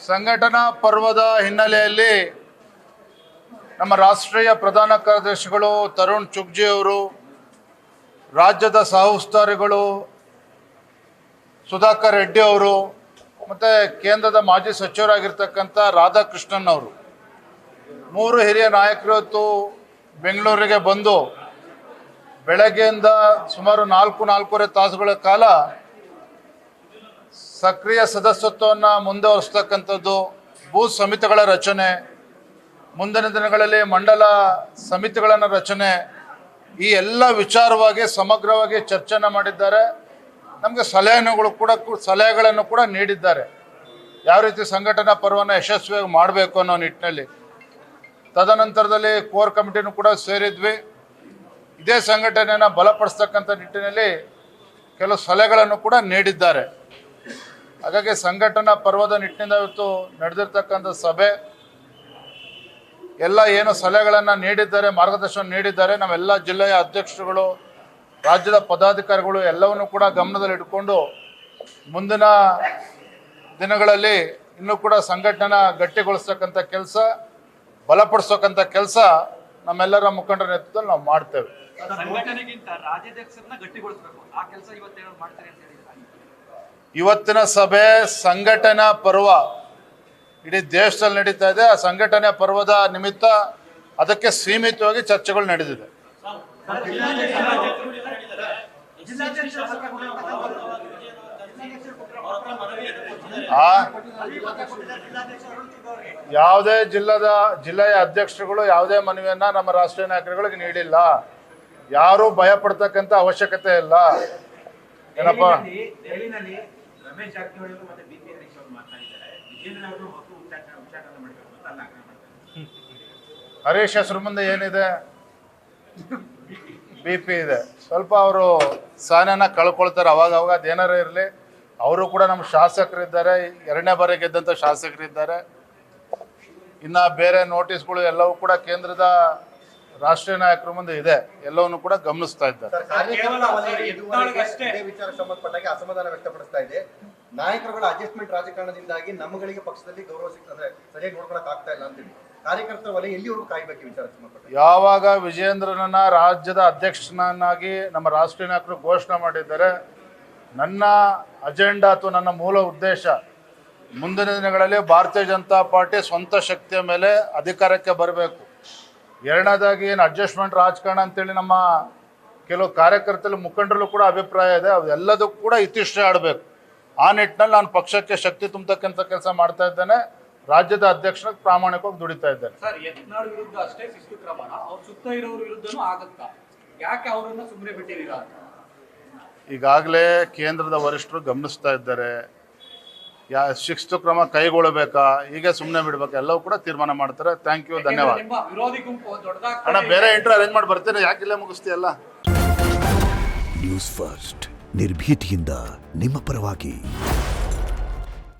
ಸಂಘಟನಾ ಪರ್ವದ ಹಿನ್ನೆಲೆಯಲ್ಲಿ ನಮ್ಮ ರಾಷ್ಟ್ರೀಯ ಪ್ರಧಾನ ಕಾರ್ಯದರ್ಶಿಗಳು ತರುಣ್ ಚುಗ್ಜಿ ಅವರು, ರಾಜ್ಯದ ಸಹ ಉಸ್ತುವಾರಿಗಳು ಸುಧಾಕರ್ ರೆಡ್ಡಿ ಅವರು ಮತ್ತು ಕೇಂದ್ರದ ಮಾಜಿ ಸಚಿವರಾಗಿರ್ತಕ್ಕಂಥ ರಾಧಾಕೃಷ್ಣನ್ ಅವರು, ಮೂರು ಹಿರಿಯ ನಾಯಕರು ಇವತ್ತು ಬೆಂಗಳೂರಿಗೆ ಬಂದು ಬೆಳಗ್ಗೆಯಿಂದ ಸುಮಾರು 4-4.5 ತಾಸುಗಳ ಕಾಲ ಸಕ್ರಿಯ ಸದಸ್ಯತ್ವವನ್ನು ಮುಂದುವರಿಸ್ತಕ್ಕಂಥದ್ದು, ಬೂತ್ ಸಮಿತಿಗಳ ರಚನೆ, ಮುಂದಿನ ದಿನಗಳಲ್ಲಿ ಮಂಡಲ ಸಮಿತಿಗಳನ್ನು ರಚನೆ, ಈ ಎಲ್ಲ ವಿಚಾರವಾಗಿ ಸಮಗ್ರವಾಗಿ ಚರ್ಚೆಯನ್ನು ಮಾಡಿದ್ದಾರೆ. ನಮಗೆ ಸಲಹೆಗಳನ್ನು ಕೂಡ ನೀಡಿದ್ದಾರೆ, ಯಾವ ರೀತಿ ಸಂಘಟನಾ ಪರ್ವನ ಯಶಸ್ವಿಯಾಗಿ ಮಾಡಬೇಕು ಅನ್ನೋ ನಿಟ್ಟಿನಲ್ಲಿ. ತದನಂತರದಲ್ಲಿ ಕೋರ್ ಕಮಿಟಿನೂ ಕೂಡ ಸೇರಿದ್ವಿ. ಇದೇ ಸಂಘಟನೆಯನ್ನು ಬಲಪಡಿಸ್ತಕ್ಕಂಥ ನಿಟ್ಟಿನಲ್ಲಿ ಕೆಲವು ಸಲಹೆಗಳನ್ನು ಕೂಡ ನೀಡಿದ್ದಾರೆ. ಹಾಗಾಗಿ ಸಂಘಟನಾ ಪರ್ವದ ನಿಟ್ಟಿನಿಂದ ಇವತ್ತು ನಡೆದಿರ್ತಕ್ಕಂಥ ಸಭೆ ಎಲ್ಲ ಏನು ಸಲಹೆಗಳನ್ನು ನೀಡಿದ್ದಾರೆ, ಮಾರ್ಗದರ್ಶನ ನೀಡಿದ್ದಾರೆ, ನಮ್ಮೆಲ್ಲ ಜಿಲ್ಲೆಯ ಅಧ್ಯಕ್ಷರುಗಳು, ರಾಜ್ಯದ ಪದಾಧಿಕಾರಿಗಳು ಎಲ್ಲವನ್ನೂ ಕೂಡ ಗಮನದಲ್ಲಿಟ್ಟುಕೊಂಡು ಮುಂದಿನ ದಿನಗಳಲ್ಲಿ ಇನ್ನೂ ಕೂಡ ಸಂಘಟನೆ ಗಟ್ಟಿಗೊಳಿಸ್ತಕ್ಕಂಥ ಕೆಲಸ, ಬಲಪಡಿಸ್ತಕ್ಕಂಥ ಕೆಲಸ ನಮ್ಮೆಲ್ಲರ ಮುಖಂಡರ ನೇತೃತ್ವದಲ್ಲಿ ನಾವು ಮಾಡ್ತೇವೆ. ಇವತ್ತಿನ ಸಭೆ ಸಂಘಟನಾ ಪರ್ವ ಇಡೀ ದೇಶದಲ್ಲಿ ನಡೀತಾ ಇದೆ. ಆ ಸಂಘಟನೆ ಪರ್ವದ ನಿಮಿತ್ತ ಅದಕ್ಕೆ ಸೀಮಿತವಾಗಿ ಚರ್ಚೆಗಳು ನಡೆದಿದೆ. ಯಾವುದೇ ಜಿಲ್ಲೆಯ ಅಧ್ಯಕ್ಷರುಗಳು ಯಾವುದೇ ಮನವಿಯನ್ನ ನಮ್ಮ ರಾಷ್ಟ್ರೀಯ ನಾಯಕರುಗಳಿಗೆ ನೀಡಿಲ್ಲ. ಯಾರು ಭಯ ಪಡ್ತಕ್ಕಂಥ ಅವಶ್ಯಕತೆ ಇಲ್ಲ. ಏನಪ್ಪ, ಹರೀಶ್ ಹೆಸರು ಮುಂದೆ ಏನಿದೆ? BP ಇದೆ. ಸ್ವಲ್ಪ ಅವರು ಸ್ಥಾನನ ಕಳ್ಕೊಳ್ತಾರೆ ಅವಾಗ. ಅದೇನಾರ ಇರಲಿ, ಅವರು ಕೂಡ ನಮ್ಮ ಶಾಸಕರಿದ್ದಾರೆ, 2ನೇ ಬಾರಿ ಗೆದ್ದಂಥ ಶಾಸಕರಿದ್ದಾರೆ. ಇನ್ನು ಬೇರೆ ನೋಟಿಸ್ಗಳು ಎಲ್ಲವೂ ಕೂಡ ಕೇಂದ್ರದ ರಾಷ್ಟ್ರೀಯ ನಾಯಕರ ಮುಂದೆ ಇದೆ, ಎಲ್ಲವನ್ನು ಕೂಡ ಗಮನಿಸ್ತಾ ಇದ್ದಾರೆ. ವಿಚಾರ ಸಂಬಂಧಪಟ್ಟಾಗ ಅಸಮಾಧಾನ ವ್ಯಕ್ತಪಡಿಸ್ತಾ ಇದೆ. ನಾಯಕರುಗಳ ಅಡ್ಜಸ್ಟ್ಮೆಂಟ್ ರಾಜಕಾರಣದಿಂದಾಗಿ ನಮ್ಮಗಳಿಗೆ ಪಕ್ಷದಲ್ಲಿ ಗೌರವ ಸಿಗ್ತದೆ, ಸರಿಯಾಗಿ ನೋಡ್ಕೊಳಕ್ ಆಗ್ತಾ ಇಲ್ಲ ಅಂತೇಳಿ ಕಾರ್ಯಕರ್ತರ ವಲಯ ಎಲ್ಲಿವರೆಗೂ ಕಾಯ್ಬೇಕು ವಿಚಾರ ಸಂಬಂಧಪಟ್ಟ? ಯಾವಾಗ ವಿಜಯೇಂದ್ರನನ್ನ ರಾಜ್ಯದ ಅಧ್ಯಕ್ಷನಾಗಿ ನಮ್ಮ ರಾಷ್ಟ್ರೀಯ ನಾಯಕರು ಘೋಷಣೆ ಮಾಡಿದ್ದಾರೆ, ನನ್ನ ಅಜೆಂಡಾ ಅಥವಾ ನನ್ನ ಮೂಲ ಉದ್ದೇಶ ಮುಂದಿನ ದಿನಗಳಲ್ಲಿ ಭಾರತೀಯ ಜನತಾ ಪಾರ್ಟಿ ಸ್ವಂತ ಶಕ್ತಿಯ ಮೇಲೆ ಅಧಿಕಾರಕ್ಕೆ ಬರಬೇಕು. ಎರಡನೇದಾಗಿ ಏನು ಅಡ್ಜಸ್ಟ್ಮೆಂಟ್ ರಾಜಕಾರಣ ಅಂತೇಳಿ ನಮ್ಮ ಕೆಲವು ಕಾರ್ಯಕರ್ತರು ಮುಖಂಡರಲ್ಲೂ ಕೂಡ ಅಭಿಪ್ರಾಯ ಇದೆ, ಅದೆಲ್ಲದಕ್ಕೂ ಕೂಡ ಇತಿಶ್ರೀ ಆಡಬೇಕು. ಆ ನಿಟ್ಟಿನಲ್ಲಿ ನಾನು ಪಕ್ಷಕ್ಕೆ ಶಕ್ತಿ ತುಂಬತಕ್ಕಂಥ ಕೆಲಸ ಮಾಡ್ತಾ ಇದ್ದೇನೆ. ರಾಜ್ಯದ ಅಧ್ಯಕ್ಷನಾಗಿ ಪ್ರಾಮಾಣಿಕವಾಗಿ ದುಡಿತಾ ಇದ್ದೇನೆ. ಸರ್, ಯತ್ನಾಳ್ ವಿರುದ್ಧ ಅಷ್ಟೇ ಶಿಸ್ತು ಕ್ರಮನ ಅವ್ರ ಸುತ್ತ ಇರೋರ ವಿರುದ್ಧನೂ ಆಗುತ್ತಾ? ಯಾಕೆ ಅವರನ್ನ ಸುಮ್ಮನೆ ಬಿಟ್ಟಿದ್ದೀರಾ? ಈಗಾಗಲೇ ಕೇಂದ್ರದ ವರಿಷ್ಠರು ಗಮನಿಸ್ತಾ ಇದ್ದಾರೆ. ಶಿಸ್ತು ಕ್ರಮ ಕೈಗೊಳ್ಳಬೇಕಾ, ಹೀಗೆ ಸುಮ್ಮನೆ ಬಿಡ್ಬೇಕಾ, ಎಲ್ಲವೂ ಕೂಡ ತೀರ್ಮಾನ ಮಾಡ್ತಾರೆ. ಥ್ಯಾಂಕ್ ಯು, ಧನ್ಯವಾದ. ವಿರೋಧಿ ಗುಂಪು ದೊಡ್ಡದಾಗಿ ಅಣ್ಣ, ಬೇರೆ ಇಂಟ್ರೂ ಅರೇಂಜ್ ಮಾಡಿ ಬರ್ತೀನಿ, ಯಾಕೆ ಇಲ್ಲೇ ಮುಗಿಸ್ತೀಯಲ್ಲ? ನ್ಯೂಸ್ ಫಸ್ಟ್, ನಿರ್ಭೀತಿಯಿಂದ ನಿಮ್ಮ ಪರವಾಗಿ.